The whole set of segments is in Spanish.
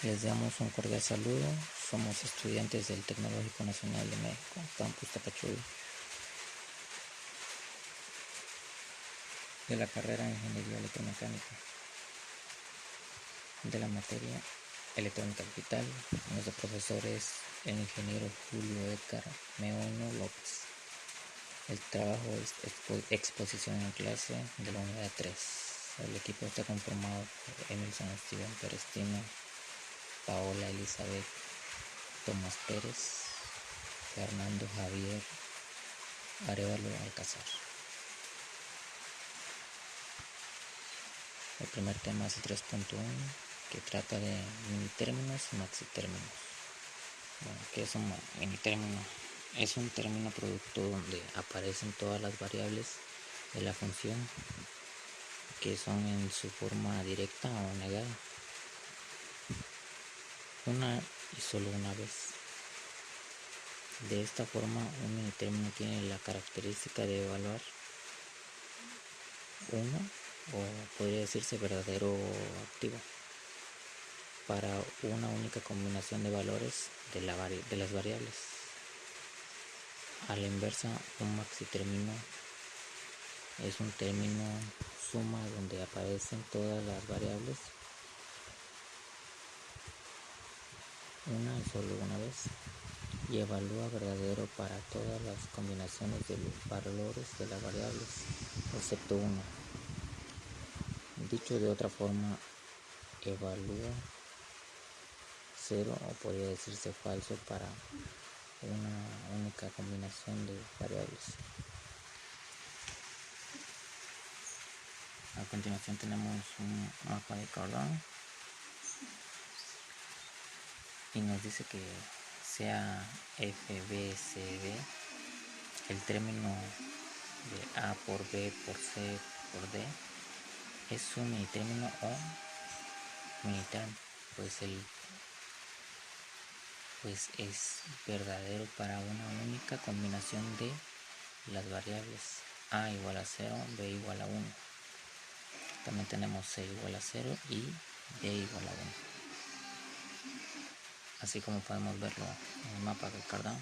Les damos un cordial saludo. Somos estudiantes del Tecnológico Nacional de México, Campus Tapachula, de la carrera de Ingeniería Electromecánica, de la materia Electrónica Digital. Nuestro profesor es el ingeniero Julio Edgar Meoño López. El trabajo es exposición en clase de la unidad 3. El equipo está conformado por Emerson Steven Perestino, Paola Elizabeth, Tomás Pérez, Fernando Javier Arevalo Alcázar. El primer tema es el 3.1, que trata de minitérminos y maxitérminos. Bueno, ¿qué es un minitérmino? Es un término producto donde aparecen todas las variables de la función que son en su forma directa o negada, una y solo una vez. De esta forma, un minitérmino tiene la característica de evaluar uno, o podría decirse verdadero o activo, para una única combinación de valores de las variables. A la inversa, un maxitérmino es un término suma donde aparecen todas las variables una y solo una vez, y evalúa verdadero para todas las combinaciones de los valores de las variables, excepto una. Dicho de otra forma, evalúa cero, o podría decirse falso, para una única combinación de variables. A continuación tenemos un mapa de Cardano y nos dice que sea FBCD, el término de A por B por C por D es un minitérmino o miniterm, pues es verdadero para una única combinación de las variables A igual a 0, B igual a 1. También tenemos C igual a 0 y D igual a 1. Así como podemos verlo en el mapa de Cardano.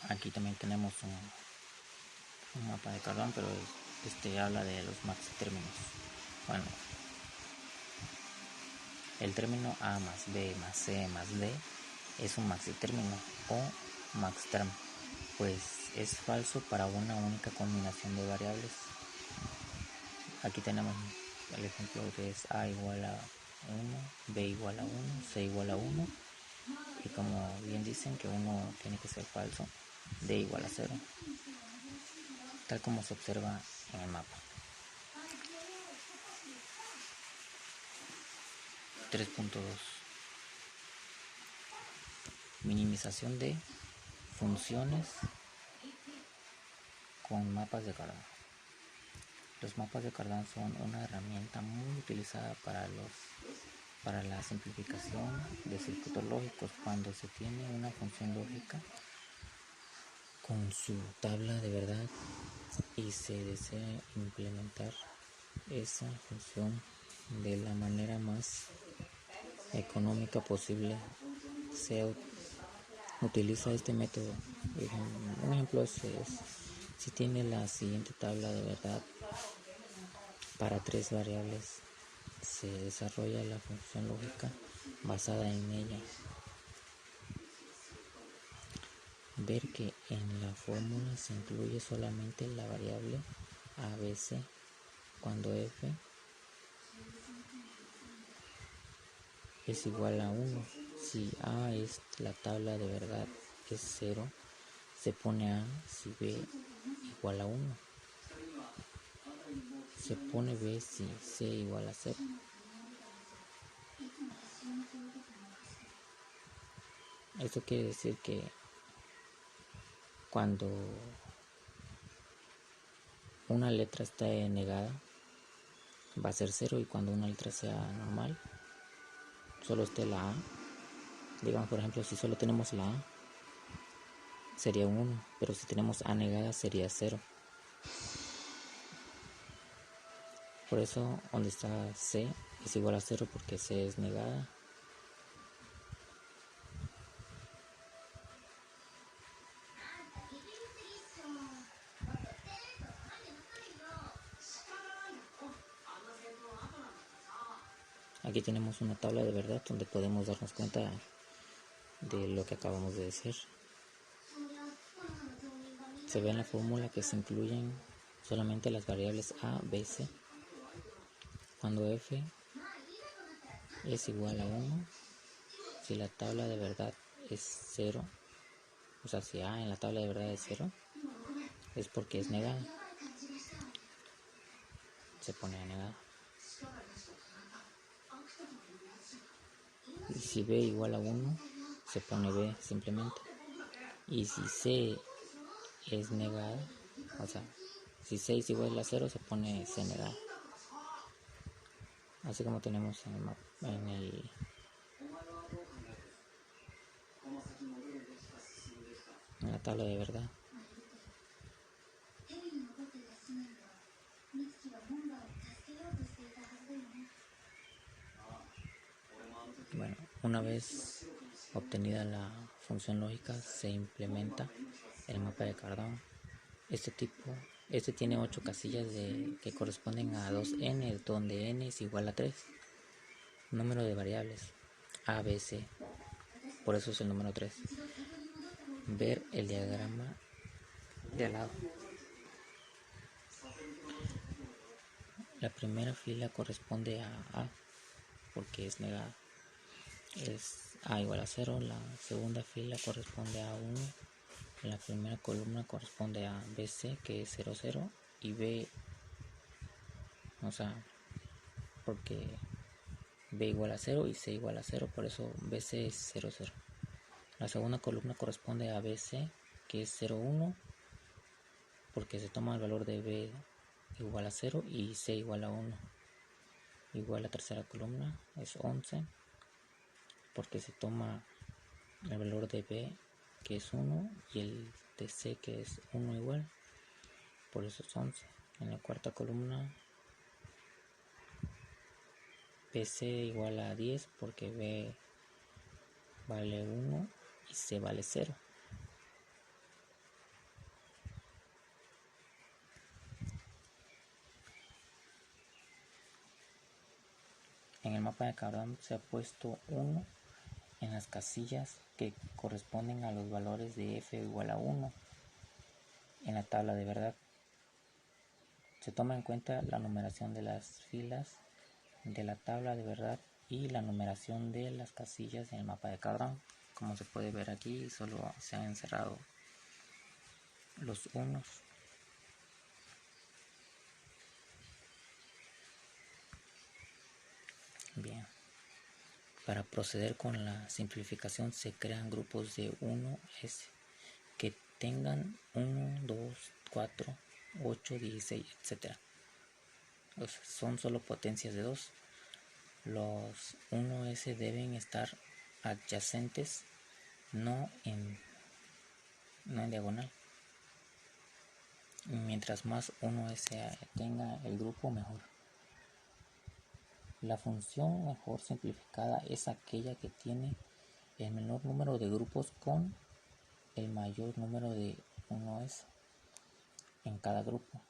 Aquí también tenemos un mapa de Cardano, pero este habla de los maxitérminos. Bueno, el término A más B más C más D es un maxitérmino o maxterm, pues es falso para una única combinación de variables. Aquí tenemos el ejemplo que es A igual a 1, B igual a 1, C igual a 1, y como bien dicen que 1 tiene que ser falso, D igual a 0, tal como se observa en el mapa. 3.2. Minimización de funciones con mapas de Cardano. Los mapas de Cardano son una herramienta muy utilizada para la simplificación de circuitos lógicos cuando se tiene una función lógica con su tabla de verdad y se desea implementar esa función de la manera más económica posible. Se utiliza este método. Un ejemplo es si tiene la siguiente tabla de verdad para 3 variables, se desarrolla la función lógica basada en ella. Ver que en la fórmula se incluye solamente la variable ABC cuando f es igual a 1. Si A es la tabla de verdad es 0, se pone A. Si B igual a 1, se pone B. Si C igual a 0. Esto quiere decir que cuando una letra está negada va a ser 0, y cuando una letra sea normal, solo esté la A, digamos por ejemplo si solo tenemos la A, sería 1, pero si tenemos A negada sería 0. Por eso donde está C es igual a 0 porque C es negada. Aquí tenemos una tabla de verdad donde podemos darnos cuenta de lo que acabamos de decir. Se ve en la fórmula que se incluyen solamente las variables a, b, c. Cuando f es igual a 1, si la tabla de verdad es 0, o sea, si a en la tabla de verdad es 0, es porque es negada. Se pone a negada. Y si b igual a 1, se pone b simplemente. Y si c es negada, o sea, si c es igual a 0, se pone c negada. Así como tenemos en la tabla de verdad. Bueno, una vez obtenida la función lógica, se implementa el mapa de Cardan. Este tiene 8 casillas que corresponden a 2n, donde n es igual a 3. Número de variables a, b, c, por eso es el número 3. Ver el diagrama de al lado. La primera fila corresponde a porque es negada. Es a igual a 0. La segunda fila corresponde a 1. La primera columna corresponde a bc, que es 0, 0. Y b, o sea, porque b igual a 0 y c igual a 0, por eso bc es 0, 0. La segunda columna corresponde a bc, que es 0, 1, porque se toma el valor de b igual a 0 y c igual a 1. Igual la tercera columna es 11, porque se toma el valor de b, que es 1, y el de c, que es 1 igual, por eso es 11. En la cuarta columna bc igual a 10, porque b vale 1 y c vale 0. En el mapa de Cardan se ha puesto 1 en las casillas que corresponden a los valores de f igual a 1 en la tabla de verdad. Se toma en cuenta la numeración de las filas de la tabla de verdad y la numeración de las casillas en el mapa de Cardan. Como se puede ver aquí, solo se han encerrado los unos. Bien. Para proceder con la simplificación se crean grupos de 1S que tengan 1, 2, 4, 8, 16, etc. O sea, son solo potencias de 2. Los 1S deben estar adyacentes, no en diagonal. Mientras más 1S tenga el grupo, mejor. La función mejor simplificada es aquella que tiene el menor número de grupos con el mayor número de 1S en cada grupo.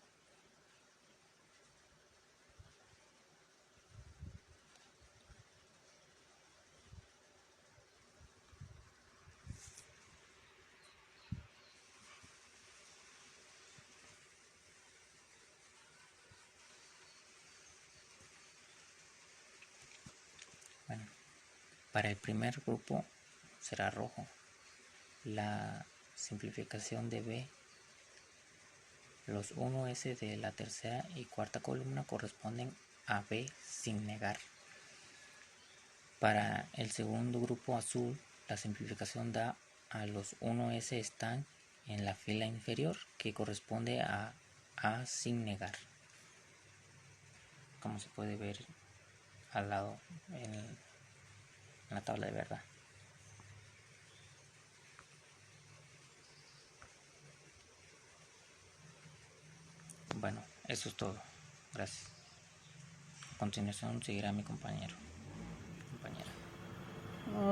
Bueno, para el primer grupo será rojo. La simplificación de B, los 1S de la tercera y cuarta columna corresponden a B sin negar. Para el segundo grupo azul, la simplificación da a los 1S están en la fila inferior, que corresponde a sin negar, como se puede ver al lado en la tabla de verdad. Bueno, eso es todo. Gracias. continuación seguirá mi compañera.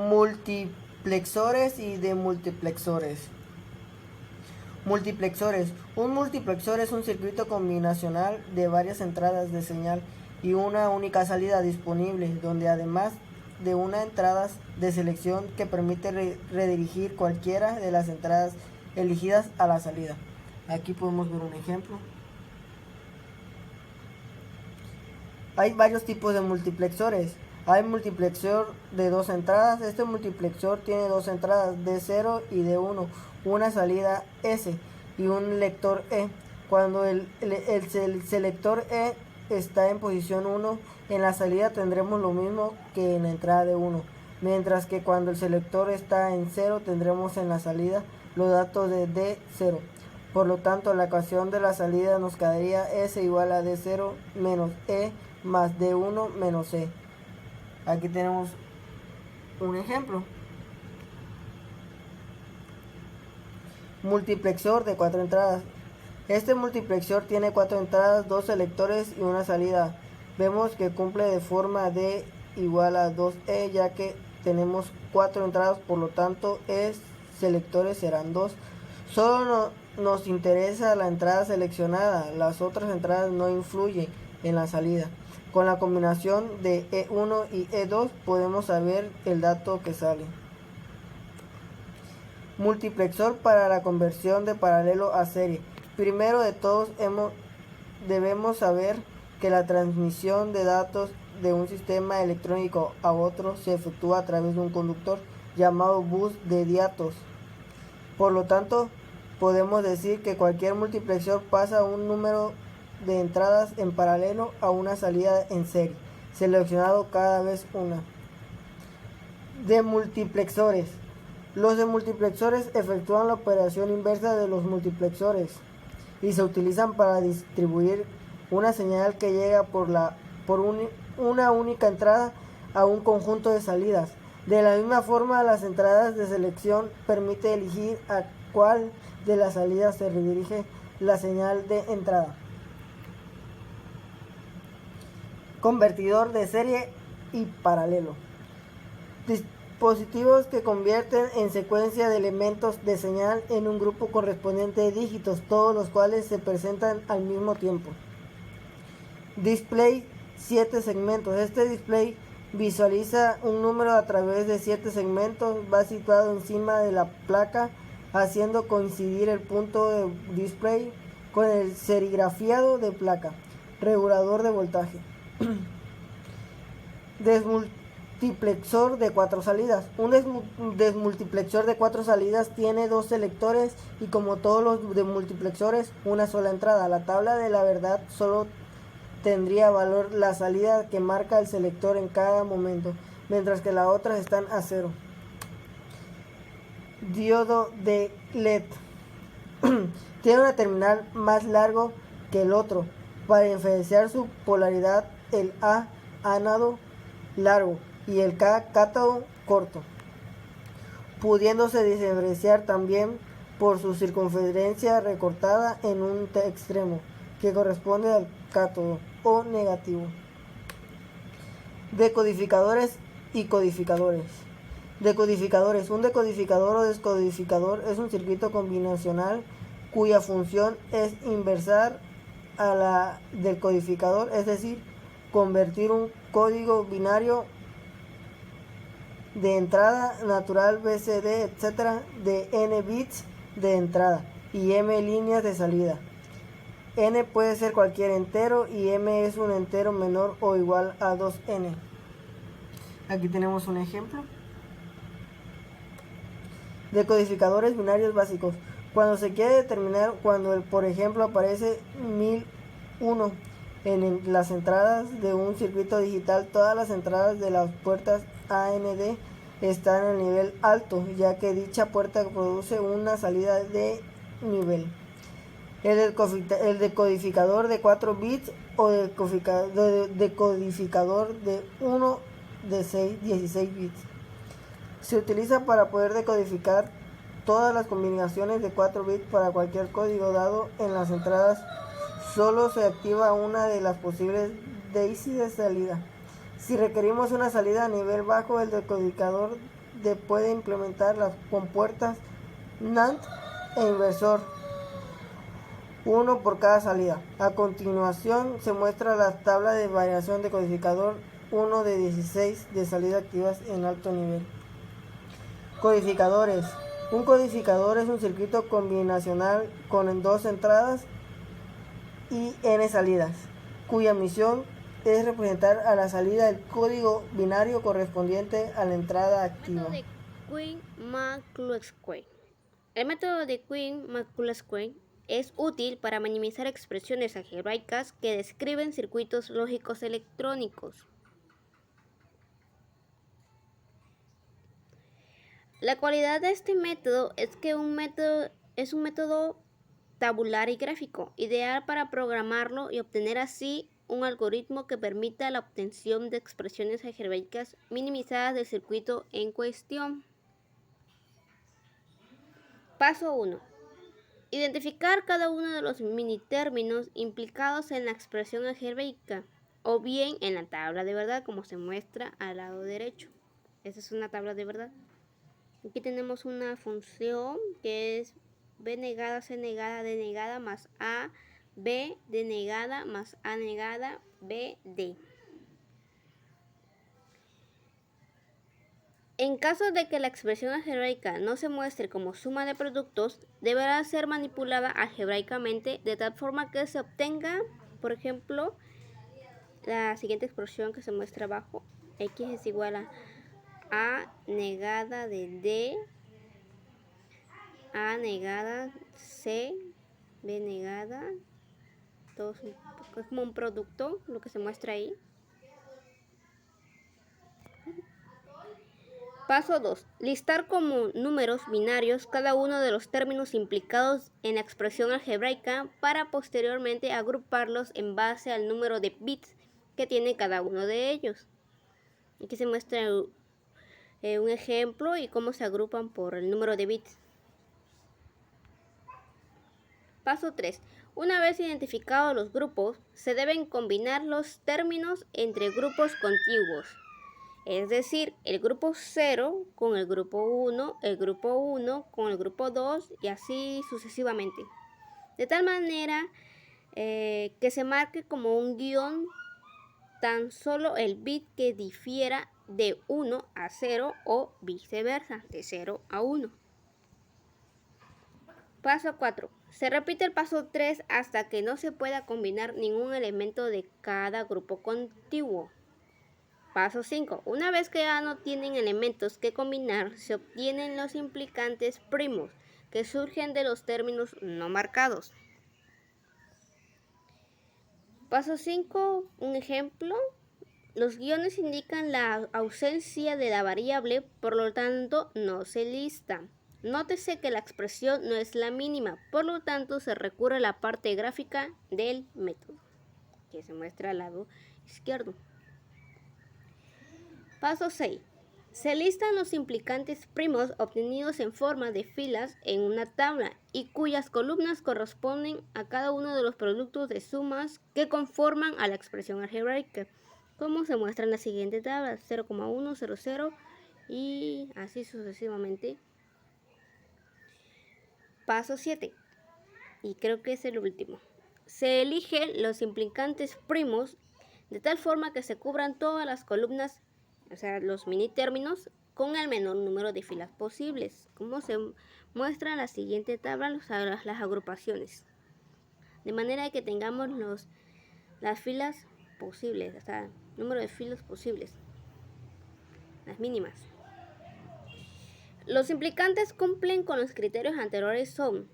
Multiplexores y demultiplexores. Multiplexores. Un multiplexor es un circuito combinacional de varias entradas de señal y una única salida disponible, donde además de una entrada de selección que permite redirigir cualquiera de las entradas elegidas a la salida. Aquí podemos ver un ejemplo. Hay varios tipos de multiplexores. Hay multiplexor de dos entradas. Este multiplexor tiene dos entradas, D0 y D1, una salida S y un lector E. Cuando el selector E está en posición 1, en la salida tendremos lo mismo que en la entrada de 1, mientras que cuando el selector está en 0 tendremos en la salida los datos de D0. Por lo tanto, la ecuación de la salida nos quedaría S igual a D0 menos E más D1 menos E. Aquí tenemos un ejemplo. Multiplexor de 4 entradas. Este multiplexor tiene 4 entradas, 2 selectores y una salida. Vemos que cumple de forma D igual a 2E, ya que tenemos 4 entradas, por lo tanto selectores serán 2. Solo nos interesa la entrada seleccionada, las otras entradas no influyen en la salida. Con la combinación de E1 y E2 podemos saber el dato que sale. Multiplexor para la conversión de paralelo a serie. Primero de todos debemos saber que la transmisión de datos de un sistema electrónico a otro se efectúa a través de un conductor llamado bus de datos. Por lo tanto, podemos decir que cualquier multiplexor pasa un número de entradas en paralelo a una salida en serie, seleccionado cada vez una. Demultiplexores. Los demultiplexores efectúan la operación inversa de los multiplexores y se utilizan para distribuir una señal que llega por una única entrada a un conjunto de salidas. De la misma forma, las entradas de selección permite elegir a cuál de las salidas se redirige la señal de entrada. Convertidor de serie y paralelo. Dispositivos que convierten en secuencia de elementos de señal en un grupo correspondiente de dígitos, todos los cuales se presentan al mismo tiempo. Display 7 segmentos. Este display visualiza un número a través de 7 segmentos. Va situado encima de la placa, haciendo coincidir el punto de display con el serigrafiado de placa. Regulador de voltaje. Desmultiplexor de 4 salidas. Un desmultiplexor de 4 salidas tiene 2 selectores y, como todos los demultiplexores, una sola entrada. La tabla de la verdad solo tendría valor la salida que marca el selector en cada momento, mientras que las otras están a 0. Diodo de LED. Tiene una terminal más largo que el otro. Para diferenciar su polaridad, el A ánodo largo y el K cátodo corto, pudiéndose diferenciar también por su circunferencia recortada en un extremo, que corresponde al cátodo o negativo. Decodificadores y codificadores. Decodificadores. Un decodificador o descodificador es un circuito combinacional cuya función es inversar a la del codificador, es decir, convertir un código binario de entrada natural BCD, etc., de n bits de entrada y m líneas de salida. N puede ser cualquier entero y m es un entero menor o igual a 2n. Aquí tenemos un ejemplo. Decodificadores binarios básicos. Cuando se quiere determinar cuando, por ejemplo, aparece 1001 en las entradas de un circuito digital, todas las entradas de las puertas AND están en el nivel alto, ya que dicha puerta produce una salida de nivel. El decodificador de 4 bits o decodificador de 1 de 16 bits se utiliza para poder decodificar todas las combinaciones de 4 bits para cualquier código dado en las entradas. Solo se activa una de las posibles DAISY de salida. Si requerimos una salida a nivel bajo, el decodificador puede implementar las compuertas NAND e inversor, uno por cada salida. A continuación se muestra la tabla de variación de codificador 1 de 16 de salida activas en alto nivel. Codificadores. Un codificador es un circuito combinacional con 2 entradas y n salidas, cuya misión es representar a la salida el código binario correspondiente a la entrada activa. Método de Quine-McCluskey. El método de Quine-McCluskey es útil para minimizar expresiones algebraicas que describen circuitos lógicos electrónicos. La cualidad de este método es que es un método tabular y gráfico, ideal para programarlo y obtener así un algoritmo que permita la obtención de expresiones algebraicas minimizadas del circuito en cuestión. Paso 1. Identificar cada uno de los minitérminos implicados en la expresión algebraica o bien en la tabla de verdad, como se muestra al lado derecho. Esta es una tabla de verdad. Aquí tenemos una función que es b negada, c negada, d negada más a, b, d negada más a negada, b, d. En caso de que la expresión algebraica no se muestre como suma de productos, deberá ser manipulada algebraicamente de tal forma que se obtenga, por ejemplo, la siguiente expresión que se muestra abajo. X es igual a negada de D, A negada, C, B negada, todo es como un producto lo que se muestra ahí. Paso 2. Listar como números binarios cada uno de los términos implicados en la expresión algebraica para posteriormente agruparlos en base al número de bits que tiene cada uno de ellos. Aquí se muestra un ejemplo y cómo se agrupan por el número de bits. Paso 3. Una vez identificados los grupos, se deben combinar los términos entre grupos contiguos. Es decir, el grupo 0 con el grupo 1, el grupo 1 con el grupo 2 y así sucesivamente. De tal manera que se marque como un guión tan solo el bit que difiera de 1 a 0 o viceversa, de 0 a 1. Paso 4. Se repite el paso 3 hasta que no se pueda combinar ningún elemento de cada grupo contiguo. Paso 5. Una vez que ya no tienen elementos que combinar, se obtienen los implicantes primos que surgen de los términos no marcados. Paso 5. Un ejemplo. Los guiones indican la ausencia de la variable, por lo tanto no se lista. Nótese que la expresión no es la mínima, por lo tanto se recurre a la parte gráfica del método, que se muestra al lado izquierdo. Paso 6. Se listan los implicantes primos obtenidos en forma de filas en una tabla y cuyas columnas corresponden a cada uno de los productos de sumas que conforman a la expresión algebraica, como se muestra en la siguiente tabla, 0,1, 0,0 y así sucesivamente. Paso 7. Y creo que es el último. Se eligen los implicantes primos de tal forma que se cubran todas las columnas, o sea, los minitérminos, con el menor número de filas posibles, como se muestra en la siguiente tabla, las agrupaciones. De manera que tengamos las filas posibles, o sea, número de filas posibles, las mínimas. Los implicantes cumplen con los criterios anteriores son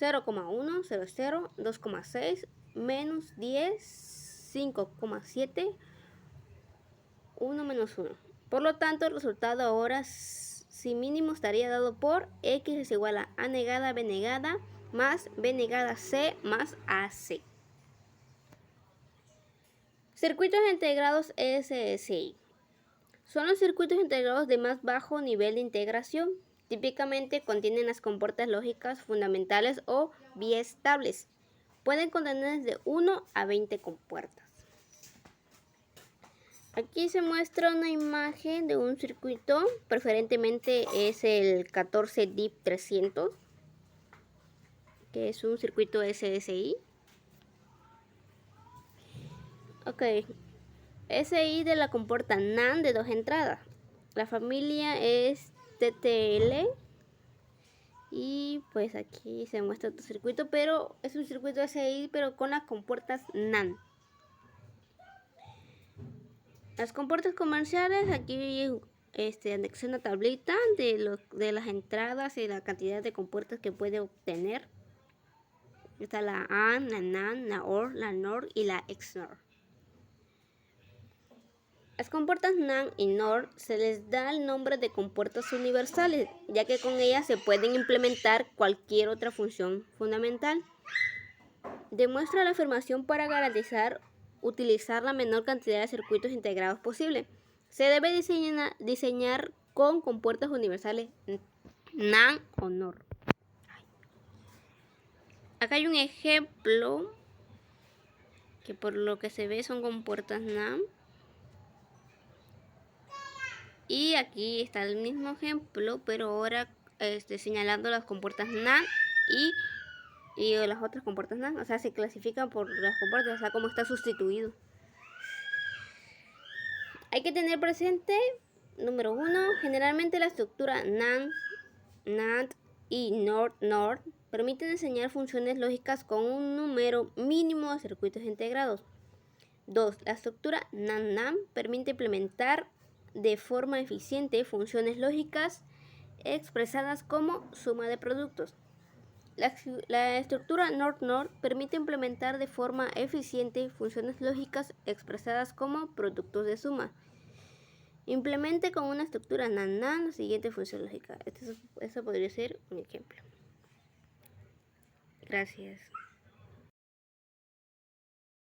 0,1, 0,0, 2,6, menos 10, 5,7, 1 menos 1. Por lo tanto, el resultado ahora, si mínimo, estaría dado por X es igual a A negada, B negada, más B negada, C, más AC. Circuitos integrados SSI. Son los circuitos integrados de más bajo nivel de integración. Típicamente contienen las compuertas lógicas fundamentales o biestables. Pueden contener desde 1 a 20 compuertas. Aquí se muestra una imagen de un circuito, preferentemente es el 14DIP300, que es un circuito SSI. Ok, SI de la compuerta NAND de 2 entradas. La familia es TTL. Y pues aquí se muestra otro circuito, pero es un circuito SI, pero con las compuertas NAND. Las compuertas comerciales, aquí anexé una tablita de las entradas y la cantidad de compuertas que puede obtener. Está la AND, la NAND, la OR, la NOR y la XNOR. Las compuertas NAND y NOR se les da el nombre de compuertas universales, ya que con ellas se pueden implementar cualquier otra función fundamental. Demuestra la afirmación para garantizar utilizar la menor cantidad de circuitos integrados posible. Se debe diseñar con compuertas universales NAND o NOR. Acá hay un ejemplo que por lo que se ve son compuertas NAND. Y aquí está el mismo ejemplo, pero ahora señalando las compuertas NAND y las otras compuertas NAND. O sea, se clasifican por las compuertas, o sea, cómo está sustituido. Hay que tener presente, número 1, generalmente la estructura NAND y NOR permiten enseñar funciones lógicas con un número mínimo de circuitos integrados. 2. La estructura NAND permite implementar de forma eficiente funciones lógicas expresadas como suma de productos. La estructura NOR permite implementar de forma eficiente funciones lógicas expresadas como productos de suma. Implemente con una estructura NAND la siguiente función lógica. Eso podría ser un ejemplo. Gracias.